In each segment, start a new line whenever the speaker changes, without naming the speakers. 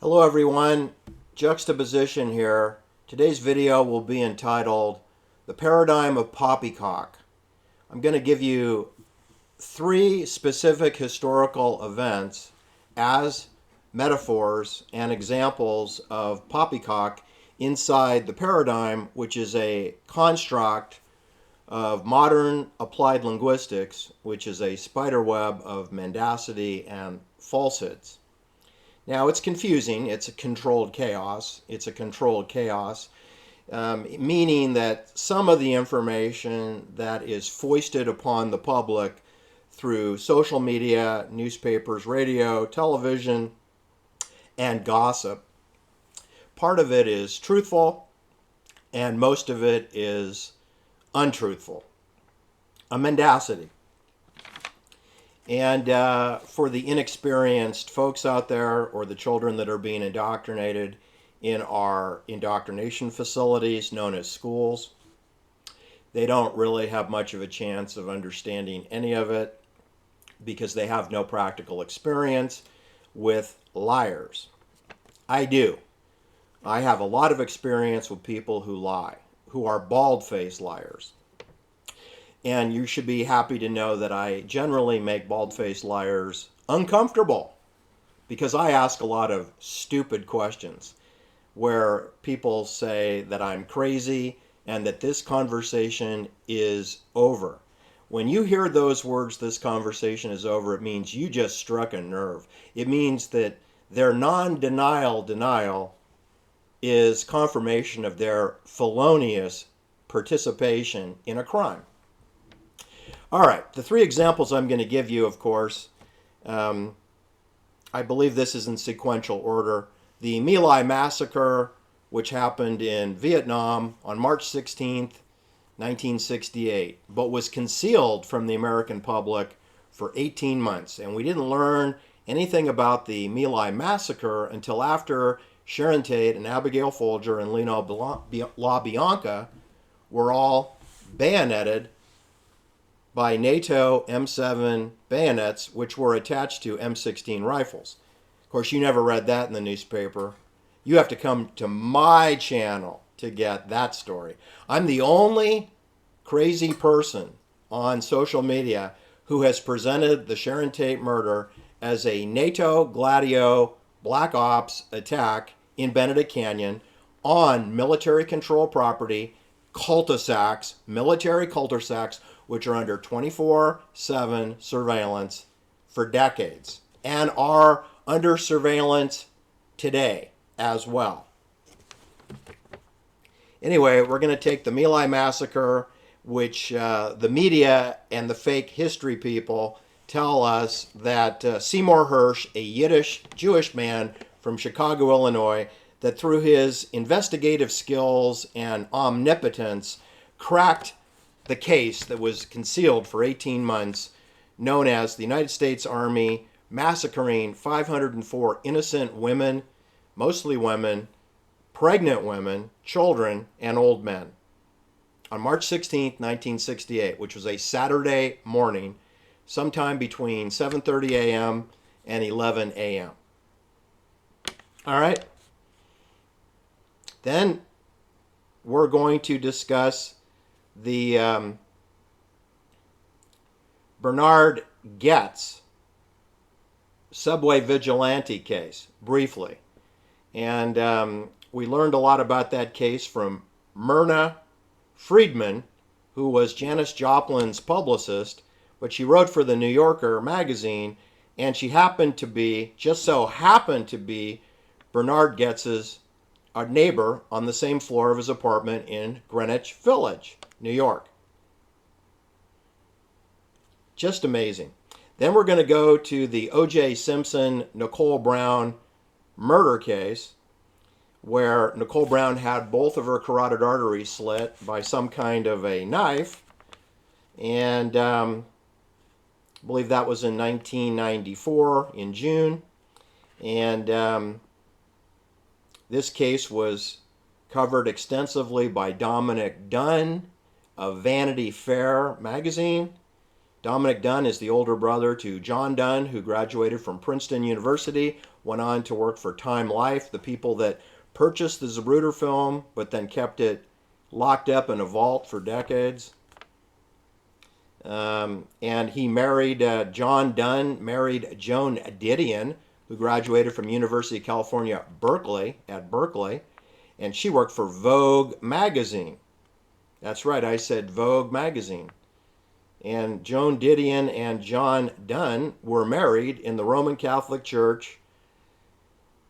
Hello everyone, juxtaposition here. Today's video will be entitled The Paradyme of Poppycock. I'm going to give you three specific historical events as metaphors and examples of poppycock inside the paradigm, which is a construct of modern applied linguistics, which is a spiderweb of mendacity and falsehoods. Now, it's confusing. It's a controlled chaos. Meaning that some of the information that is foisted upon the public through social media, newspapers, radio, television, and gossip, part of it is truthful and most of it is untruthful. A mendacity. And for the inexperienced folks out there or the children that are being indoctrinated in our indoctrination facilities known as schools, they don't really have much of a chance of understanding any of it because they have no practical experience with liars. I do. I have a lot of experience with people who lie, who are bald-faced liars. And you should be happy to know that I generally make bald-faced liars uncomfortable because I ask a lot of stupid questions where people say that I'm crazy and that this conversation is over. When you hear those words, this conversation is over, it means you just struck a nerve. It means that their non-denial denial is confirmation of their felonious participation in a crime. All right, the three examples I'm going to give you, of course, I believe this is in sequential order. The My Lai Massacre, which happened in Vietnam on March 16th, 1968, but was concealed from the American public for 18 months. And we didn't learn anything about the My Lai Massacre until after Sharon Tate and Abigail Folger and Leno LaBianca were all bayoneted by NATO M7 bayonets, which were attached to M16 rifles. Of course, you never read that in the newspaper. You have to come to my channel to get that story. I'm the only crazy person on social media who has presented the Sharon Tate murder as a NATO Gladio Black Ops attack in Benedict Canyon on military control property, cul-de-sacs, military cul-de-sacs, which are under 24/7 surveillance for decades and are under surveillance today as well. Anyway, we're going to take the My Lai Massacre, which the media and the fake history people tell us that Seymour Hersh, a Yiddish Jewish man from Chicago, Illinois, that through his investigative skills and omnipotence cracked the case that was concealed for 18 months, known as the United States Army massacring 504 innocent women, mostly women, pregnant women, children, and old men on March 16th, 1968, which was a Saturday morning, sometime between 7:30 a.m. and 11 a.m. All right? Then we're going to discuss the Bernard Getz subway vigilante case briefly. And we learned a lot about that case from Myrna Friedman, who was Janis Joplin's publicist, but she wrote for the New Yorker magazine, and she just so happened to be Bernard Getz's neighbor on the same floor of his apartment in Greenwich Village, New York. Just amazing. Then we're going to go to the O.J. Simpson, Nicole Brown murder case, where Nicole Brown had both of her carotid arteries slit by some kind of a knife. And I believe that was in 1994 in June. And this case was covered extensively by Dominic Dunn of Vanity Fair magazine. Dominic Dunn is the older brother to John Dunn, who graduated from Princeton University, went on to work for Time Life, the people that purchased the Zapruder film, but then kept it locked up in a vault for decades. And he married, John Dunn married Joan Didion, who graduated from University of California, Berkeley, and she worked for Vogue magazine. That's right, I said Vogue magazine. And Joan Didion and John Dunn were married in the Roman Catholic Church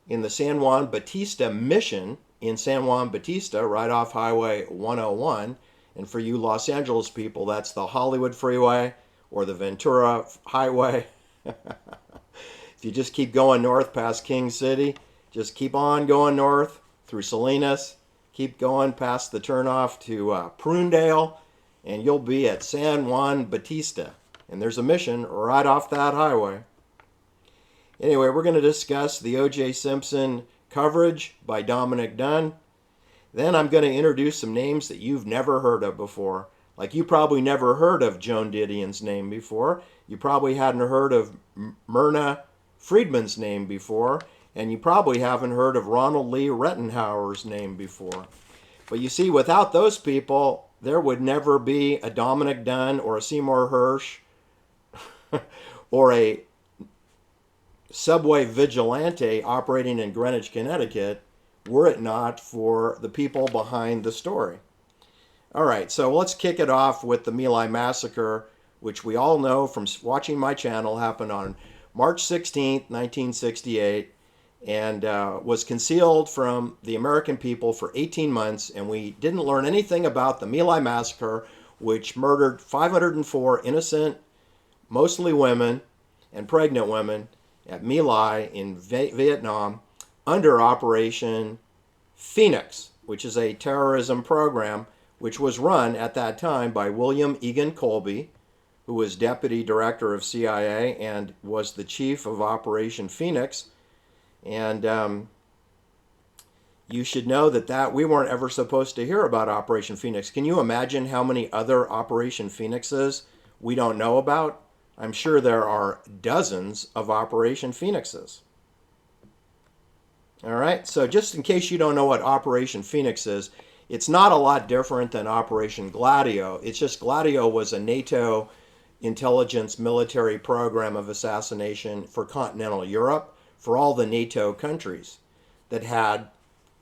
in the San Juan Bautista Mission in San Juan Bautista, right off Highway 101. And for you Los Angeles people, that's the Hollywood Freeway or the Ventura Highway. If you just keep going north past King City, just keep on going north through Salinas, keep going past the turnoff to Prunedale, and you'll be at San Juan Bautista. And there's a mission right off that highway. Anyway, we're going to discuss the O.J. Simpson coverage by Dominic Dunn. Then I'm going to introduce some names that you've never heard of before. Like you probably never heard of Joan Didion's name before. You probably hadn't heard of Myrna Friedman's name before. And you probably haven't heard of Ronald Lee Rettenhauer's name before. But you see, without those people, there would never be a Dominic Dunn or a Seymour Hersh or a subway vigilante operating in Greenwich, Connecticut, were it not for the people behind the story. All right, so let's kick it off with the My Lai Massacre, which we all know from watching my channel happened on March 16th, 1968, and was concealed from the American people for 18 months, and we didn't learn anything about the My Lai Massacre, which murdered 504 innocent, mostly women and pregnant women, at My Lai in Vietnam under Operation Phoenix, which is a terrorism program which was run at that time by William Egan Colby, who was deputy director of CIA and was the chief of Operation Phoenix. And you should know that we weren't ever supposed to hear about Operation Phoenix. Can you imagine how many other Operation Phoenixes we don't know about? I'm sure there are dozens of Operation Phoenixes. All right, so just in case you don't know what Operation Phoenix is, it's not a lot different than Operation Gladio. It's just Gladio was a NATO intelligence military program of assassination for continental Europe, for all the NATO countries that had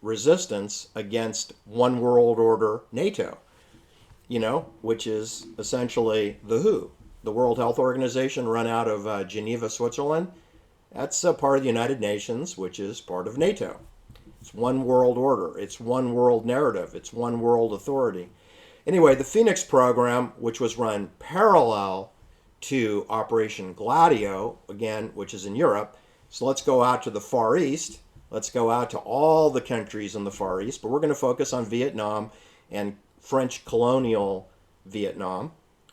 resistance against one world order NATO, which is essentially the WHO. The World Health Organization, run out of Geneva, Switzerland. That's a part of the United Nations, which is part of NATO. It's one world order. It's one world narrative. It's one world authority. Anyway, the Phoenix program, which was run parallel to Operation Gladio, again, which is in Europe. So let's go out to the Far East. Let's go out to all the countries in the Far East, but we're going to focus on Vietnam and French colonial Vietnam.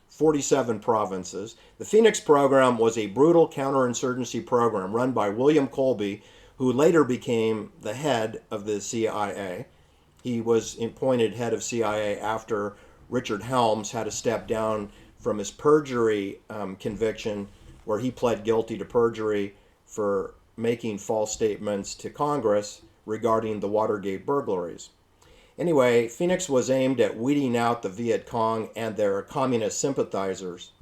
47 provinces. The Phoenix program was a brutal counterinsurgency program run by William Colby, who later became the head of the CIA. He was appointed head of CIA after Richard Helms had to step down from his perjury conviction, where he pled guilty to perjury for making false statements to Congress regarding the Watergate burglaries. Anyway, Phoenix was aimed at weeding out the Viet Cong and their communist sympathizers.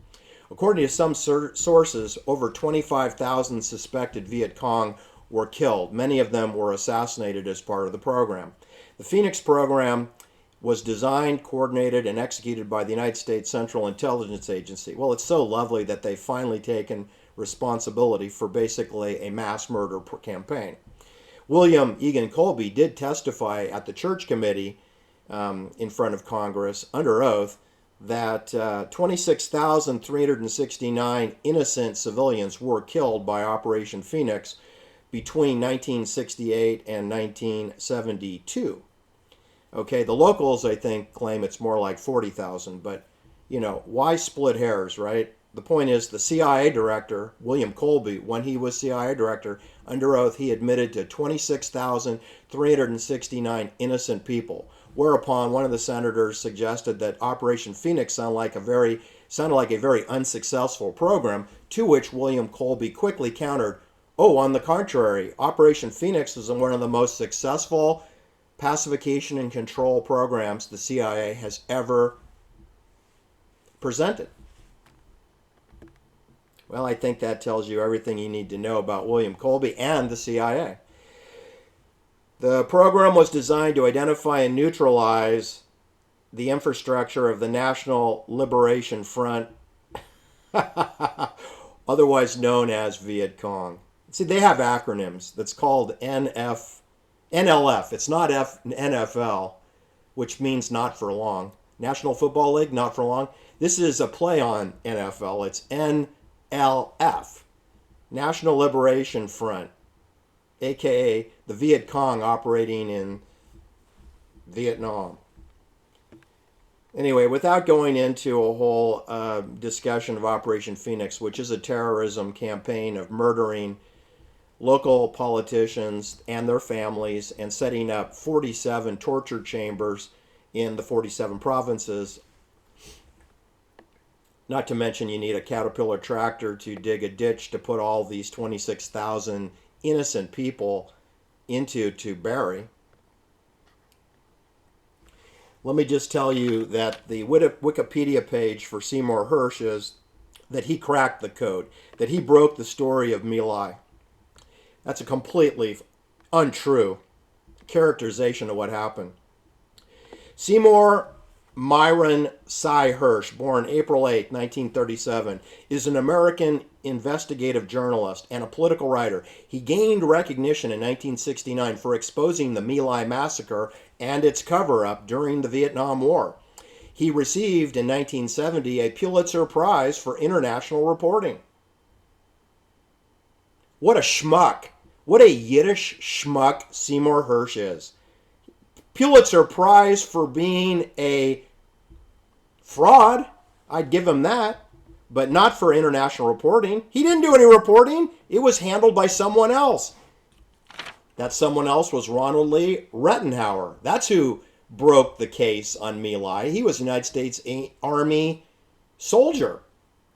According to some sources, over 25,000 suspected Viet Cong were killed. Many of them were assassinated as part of the program. The Phoenix program was designed, coordinated, and executed by the United States Central Intelligence Agency. Well, it's so lovely that they've finally taken responsibility for basically a mass murder campaign. William Egan Colby did testify at the Church Committee in front of Congress under oath that 26,369 innocent civilians were killed by Operation Phoenix between 1968 and 1972. Okay, the locals, I think, claim it's more like 40,000, but, why split hairs, right? The point is, the CIA director, William Colby, when he was CIA director, under oath, he admitted to 26,369 innocent people, whereupon one of the senators suggested that Operation Phoenix sounded like a very Sounded like a very unsuccessful program, to which William Colby quickly countered, "Oh, on the contrary, Operation Phoenix is one of the most successful pacification and control programs the CIA has ever presented." Well, I think that tells you everything you need to know about William Colby and the CIA. The program was designed to identify and neutralize the infrastructure of the National Liberation Front, otherwise known as Viet Cong. See, they have acronyms. That's called NLF. It's not NFL, which means not for long. National Football League, not for long. This is a play on NFL. It's NLF, National Liberation Front, aka the Viet Cong operating in Vietnam. Anyway, without going into a whole discussion of Operation Phoenix, which is a terrorism campaign of murdering local politicians and their families and setting up 47 torture chambers in the 47 provinces. Not to mention you need a Caterpillar tractor to dig a ditch to put all these 26,000 innocent people into to bury. Let me just tell you that the Wikipedia page for Seymour Hersh is that he cracked the code, that he broke the story of My Lai. That's a completely untrue characterization of what happened. Seymour Myron Cy Hersh, born April 8, 1937, is an American investigative journalist and a political writer. He gained recognition in 1969 for exposing the My Lai Massacre and its cover-up during the Vietnam War. He received in 1970 a Pulitzer Prize for international reporting. What a schmuck. What a Yiddish schmuck Seymour Hersh is. Pulitzer Prize for being a fraud. I'd give him that. But not for international reporting. He didn't do any reporting. It was handled by someone else. That someone else was Ronald Lee Rettenhauer. That's who broke the case on My Lai. He was a United States Army soldier.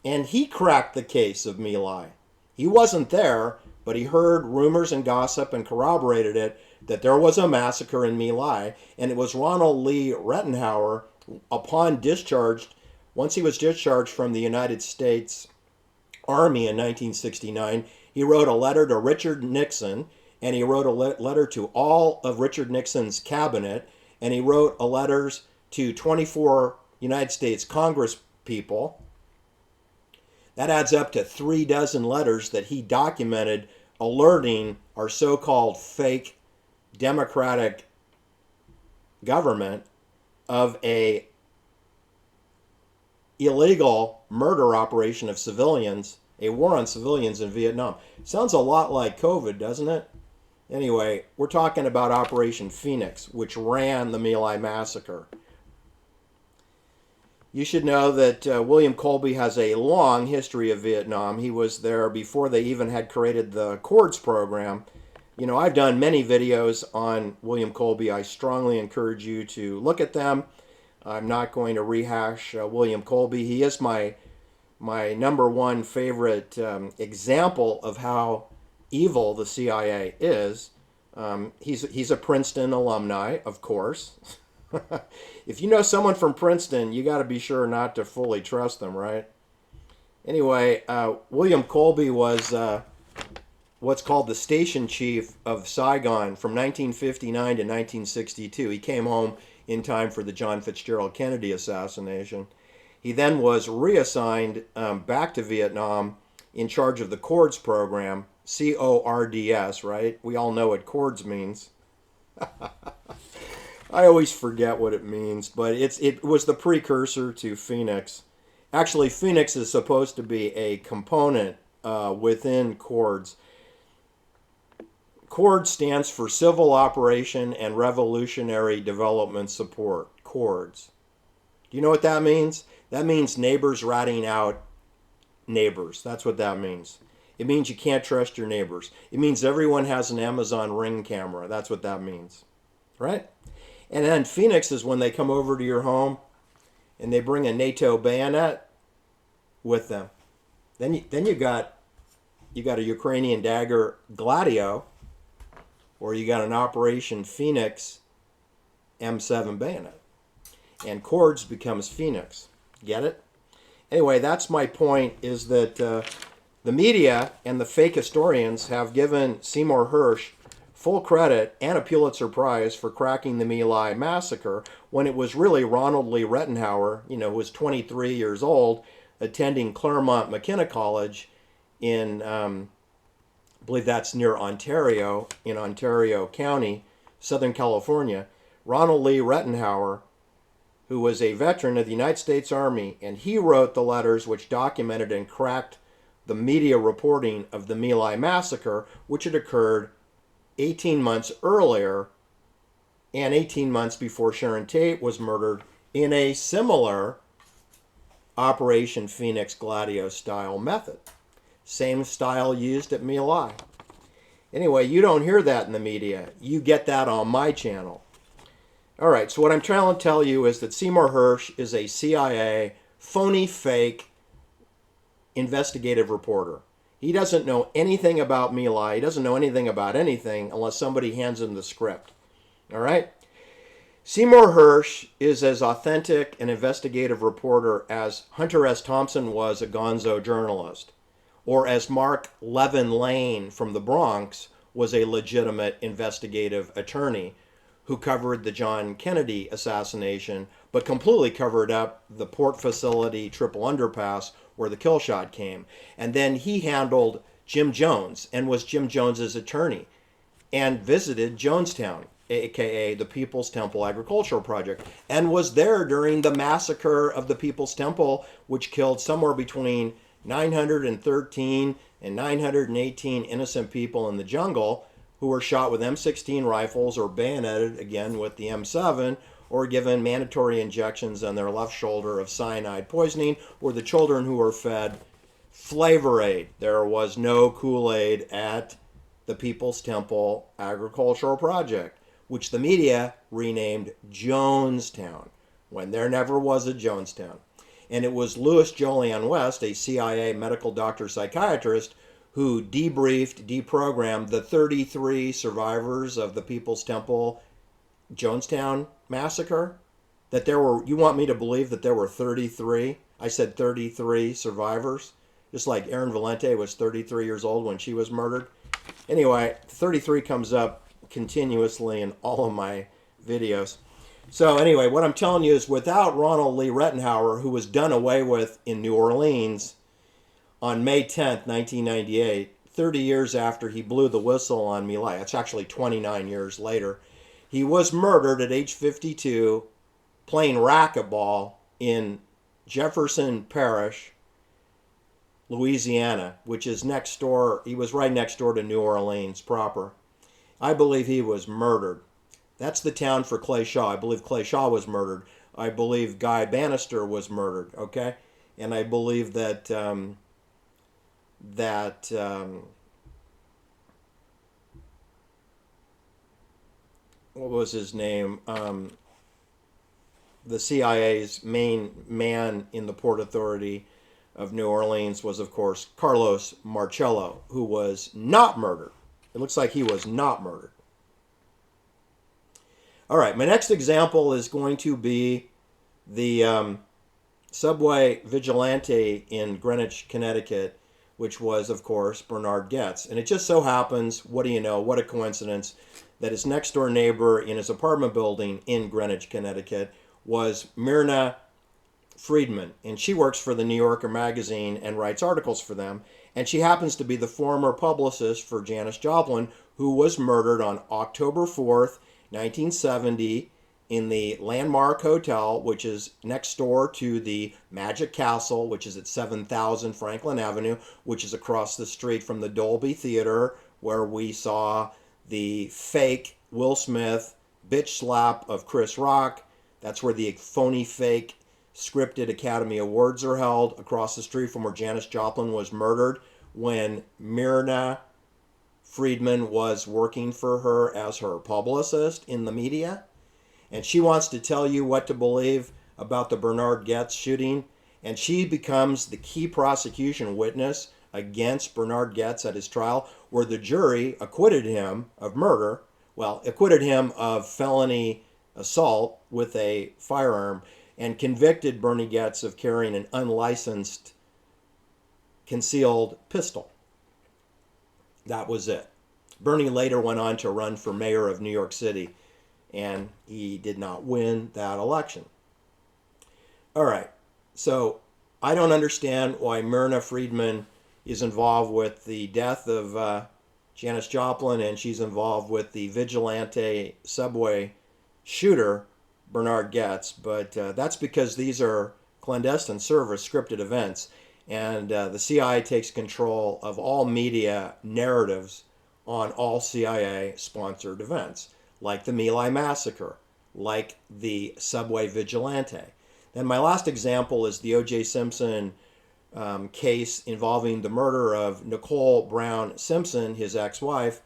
And he cracked the case of My Lai. He wasn't there, but he heard rumors and gossip and corroborated it that there was a massacre in My Lai. And it was Ronald Lee Rettenhauer, upon discharge, once he was discharged from the United States Army in 1969, he wrote a letter to Richard Nixon, and he wrote a letter to all of Richard Nixon's cabinet, and he wrote letters to 24 United States Congress people. That adds up to 36 letters that he documented alerting our so-called fake democratic government of a illegal murder operation of civilians, a war on civilians in Vietnam. Sounds a lot like COVID, doesn't it? Anyway, we're talking about Operation Phoenix, which ran the My Lai Massacre. You should know that William Colby has a long history of Vietnam. He was there before they even had created the CORDS program. You know, I've done many videos on William Colby. I strongly encourage you to look at them. I'm not going to rehash William Colby. He is my number one favorite example of how evil the CIA is. He's a Princeton alumni, of course. If you know someone from Princeton, you got to be sure not to fully trust them, right? Anyway, William Colby was what's called the station chief of Saigon from 1959 to 1962. He came home in time for the John Fitzgerald Kennedy assassination. He then was reassigned back to Vietnam in charge of the CORDS program, CORDS, right? We all know what CORDS means. I always forget what it means, but it was the precursor to Phoenix. Actually, Phoenix is supposed to be a component within CORDS. CORDS stands for Civil Operation and Revolutionary Development Support, CORDS. Do you know what that means? That means neighbors ratting out neighbors. That's what that means. It means you can't trust your neighbors. It means everyone has an Amazon Ring camera. That's what that means, right? And then Phoenix is when they come over to your home and they bring a NATO bayonet with them. Then you got a Ukrainian dagger Gladio, or you got an Operation Phoenix M7 bayonet. And Cords becomes Phoenix. Get it? Anyway, that's my point, is that the media and the fake historians have given Seymour Hersh full credit and a Pulitzer Prize for cracking the My Lai Massacre, when it was really Ronald Lee Rettenhauer, who was 23 years old, attending Claremont McKenna College in, I believe that's near Ontario, in Ontario County, Southern California. Ronald Lee Rettenhauer, who was a veteran of the United States Army, and he wrote the letters which documented and cracked the media reporting of the My Lai Massacre, which had occurred 18 months earlier and 18 months before Sharon Tate was murdered in a similar Operation Phoenix Gladio style method. Same style used at My Lai. Anyway, you don't hear that in the media. You get that on my channel. All right, so what I'm trying to tell you is that Seymour Hersh is a CIA phony, fake investigative reporter. He doesn't know anything about My Lai. He doesn't know anything about anything unless somebody hands him the script. All right? Seymour Hersh is as authentic an investigative reporter as Hunter S. Thompson was a gonzo journalist, or as Mark Levin Lane from the Bronx was a legitimate investigative attorney who covered the John Kennedy assassination, but completely covered up the port facility triple underpass where the kill shot came. And then he handled Jim Jones and was Jim Jones's attorney and visited Jonestown, aka the People's Temple Agricultural Project, and was there during the massacre of the People's Temple, which killed somewhere between 913 and 918 innocent people in the jungle, who were shot with M16 rifles or bayoneted again with the M7, or given mandatory injections on their left shoulder of cyanide poisoning, or the children who were fed Flavor Aid. There was no Kool-Aid at the People's Temple Agricultural Project, which the media renamed Jonestown, when there never was a Jonestown. And it was Louis Jolyon West, a CIA medical doctor psychiatrist, who deprogrammed the 33 survivors of the People's Temple Jonestown massacre. That there were, you want me to believe that there were 33? I said 33 survivors, just like Erin Valente was 33 years old when she was murdered. Anyway, 33 comes up continuously in all of my videos. So anyway, what I'm telling you is, without Ronald Lee Rettenhauer, who was done away with in New Orleans on May 10th, 1998, 30 years after he blew the whistle on My Lai, it's actually 29 years later, he was murdered at age 52 playing racquetball in Jefferson Parish, Louisiana, which is next door. He was right next door to New Orleans proper. I believe he was murdered. That's the town for Clay Shaw. I believe Clay Shaw was murdered. I believe Guy Bannister was murdered, okay? And I believe that what was his name? The CIA's main man in the Port Authority of New Orleans was, of course, Carlos Marcello, who was not murdered. It looks like he was not murdered. All right, my next example is going to be the subway vigilante in Greenwich, Connecticut, which was, of course, Bernard Getz. And it just so happens, what do you know, what a coincidence, that his next door neighbor in his apartment building in Greenwich, Connecticut, was Myrna Friedman. And she works for the New Yorker magazine and writes articles for them. And she happens to be the former publicist for Janis Joplin, who was murdered on October 4th, 1970, in the Landmark Hotel, which is next door to the Magic Castle, which is at 7000 Franklin Avenue, which is across the street from the Dolby Theater, where we saw the fake Will Smith bitch slap of Chris Rock. That's where the phony, fake, scripted Academy Awards are held, across the street from where Janis Joplin was murdered when Myrna Friedman was working for her as her publicist in the media. And she wants to tell you what to believe about the Bernard Getz shooting. and she becomes the key prosecution witness against Bernard Getz at his trial, where the jury acquitted him of murder. Well, acquitted him of felony assault with a firearm and convicted Bernie Getz of carrying an unlicensed concealed pistol. That was it. Bernie later went on to run for mayor of New York City, and he did not win that election. All right, so I don't understand why Myrna Friedman is involved with the death of Janis Joplin, and she's involved with the vigilante subway shooter, Bernard Getz, but that's because these are clandestine service scripted events, and the CIA takes control of all media narratives on all CIA-sponsored events, like the My Lai Massacre, like the subway vigilante. Then my last example is the O.J. Simpson case involving the murder of Nicole Brown Simpson, his ex-wife,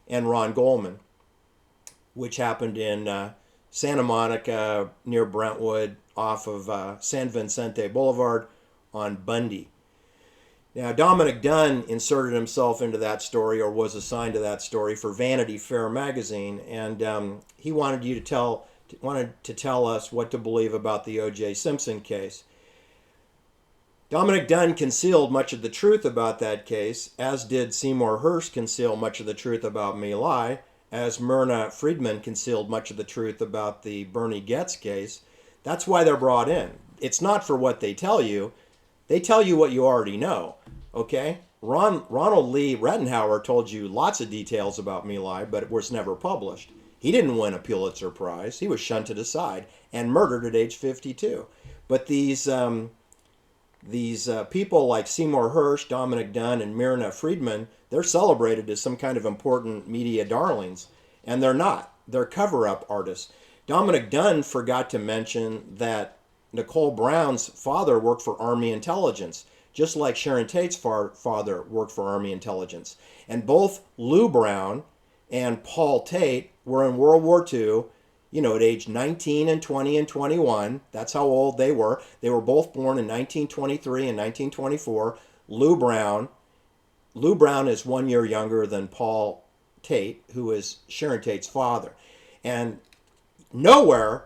and Ron Goldman, which happened in Santa Monica near Brentwood off of San Vicente Boulevard on Bundy. Now, Dominic Dunn inserted himself into that story, or was assigned to that story, for Vanity Fair magazine, and he wanted to tell us what to believe about the O.J. Simpson case. Dominic Dunn concealed much of the truth about that case, as did Seymour Hersh conceal much of the truth about My Lai, as Myrna Friedman concealed much of the truth about the Bernie Getz case. That's why they're brought in. It's not for what they tell you. They tell you what you already know, okay? Ronald Lee Rettenhauer told you lots of details about My Lai, but it was never published. He didn't win a Pulitzer Prize. He was shunted aside and murdered at age 52. But these people like Seymour Hersh, Dominic Dunn, and Myrna Friedman, they're celebrated as some kind of important media darlings, and they're not. They're cover-up artists. Dominic Dunn forgot to mention that Nicole Brown's father worked for Army Intelligence, just like Sharon Tate's father worked for Army Intelligence. And both Lou Brown and Paul Tate were in World War II, at age 19 and 20 and 21. That's how old they were. They were both born in 1923 and 1924. Lou Brown is 1 year younger than Paul Tate, who is Sharon Tate's father. And nowhere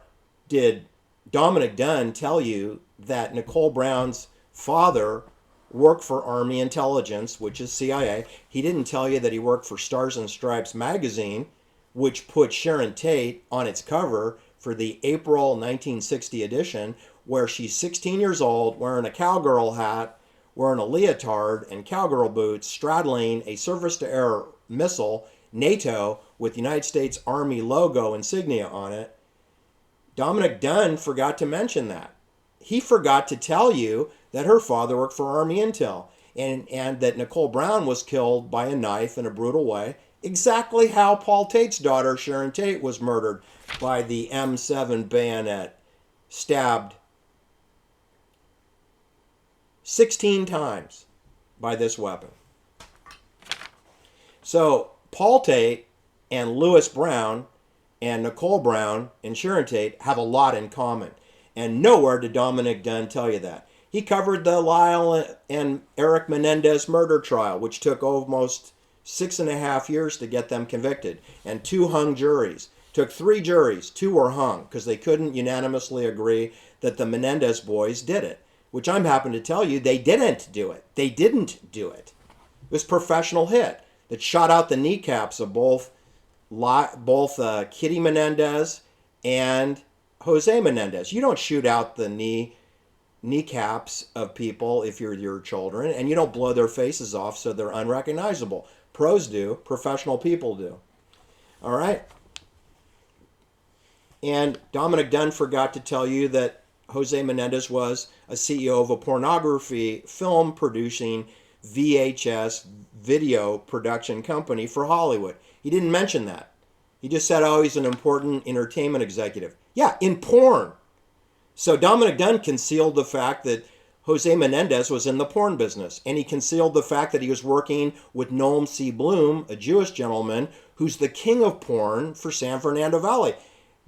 did Dominic Dunn tell you that Nicole Brown's father worked for Army Intelligence, which is CIA. He didn't tell you that he worked for Stars and Stripes magazine, which put Sharon Tate on its cover for the April 1960 edition, where she's 16 years old, wearing a cowgirl hat, wearing a leotard and cowgirl boots, straddling a surface-to-air missile, NATO, with the United States Army logo insignia on it. Dominic Dunn forgot to mention that. He forgot to tell you that her father worked for Army Intel, and that Nicole Brown was killed by a knife in a brutal way, exactly how Paul Tate's daughter, Sharon Tate, was murdered by the M7 bayonet, stabbed 16 times by this weapon. So Paul Tate and Louis Brown and Nicole Brown and Sharon Tate have a lot in common. And nowhere did Dominic Dunn tell you that. He covered the Lyle and Eric Menendez murder trial, which took almost 6.5 years to get them convicted, and 2 hung juries. Took 3 juries, 2 were hung because they couldn't unanimously agree that the Menendez boys did it, which I'm happy to tell you they didn't do it. They didn't do it. It was a professional hit that shot out the kneecaps of both Kitty Menendez and Jose Menendez. You don't shoot out the kneecaps of people if you're your children, and you don't blow their faces off so they're unrecognizable. Pros do, professional people do. All right? And Dominic Dunn forgot to tell you that Jose Menendez was a CEO of a pornography film producing VHS video production company for Hollywood. He didn't mention that. He just said, oh, he's an important entertainment executive. Yeah, in porn. So Dominic Dunn concealed the fact that Jose Menendez was in the porn business, and he concealed the fact that he was working with Noam C. Bloom, a Jewish gentleman who's the king of porn for San Fernando Valley.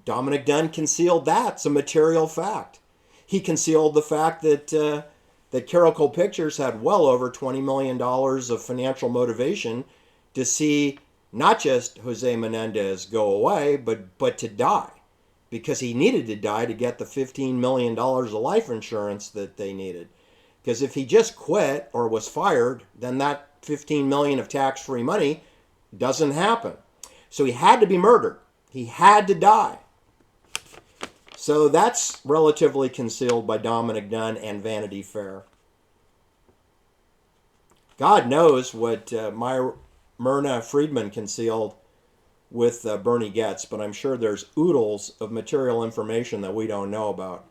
Dominic Dunn concealed that. It's a material fact. He concealed the fact that that Carolco Pictures had well over $20 million of financial motivation to see not just Jose Menendez go away, but to die, because he needed to die to get the $15 million of life insurance that they needed. Because if he just quit or was fired, then that $15 million of tax-free money doesn't happen. So he had to be murdered. He had to die. So that's relatively concealed by Dominic Dunn and Vanity Fair. God knows what Myrna Friedman concealed with Bernie Getz, but I'm sure there's oodles of material information that we don't know about.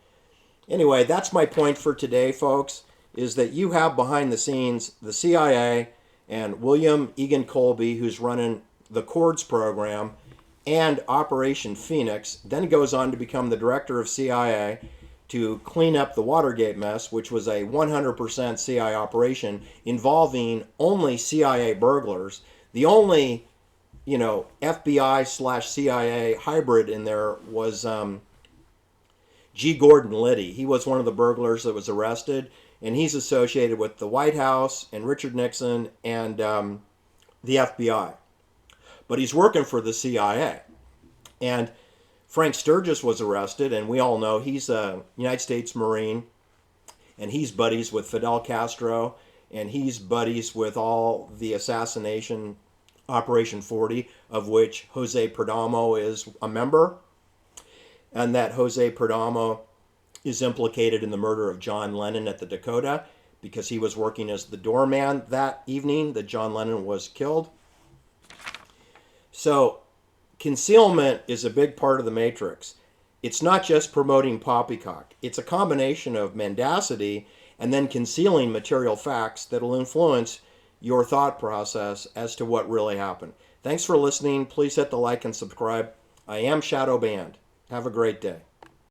Anyway, that's my point for today, folks, is that you have behind the scenes the CIA and William Egan Colby, who's running the CORDS program, and Operation Phoenix, then goes on to become the director of CIA to clean up the Watergate mess, which was a 100% CIA operation involving only CIA burglars. The only, FBI/CIA hybrid in there was G. Gordon Liddy. He was one of the burglars that was arrested, and he's associated with the White House and Richard Nixon and the FBI. But he's working for the CIA. And Frank Sturgis was arrested, and we all know he's a United States Marine, and he's buddies with Fidel Castro, and he's buddies with all the assassination Operation 40, of which Jose Perdomo is a member, and that Jose Perdomo is implicated in the murder of John Lennon at the Dakota because he was working as the doorman that evening that John Lennon was killed. So concealment is a big part of the Matrix. It's not just promoting poppycock. It's a combination of mendacity and then concealing material facts that will influence your thought process as to what really happened. Thanks for listening. Please hit the like and subscribe. I am Shadow Band. Have a great day.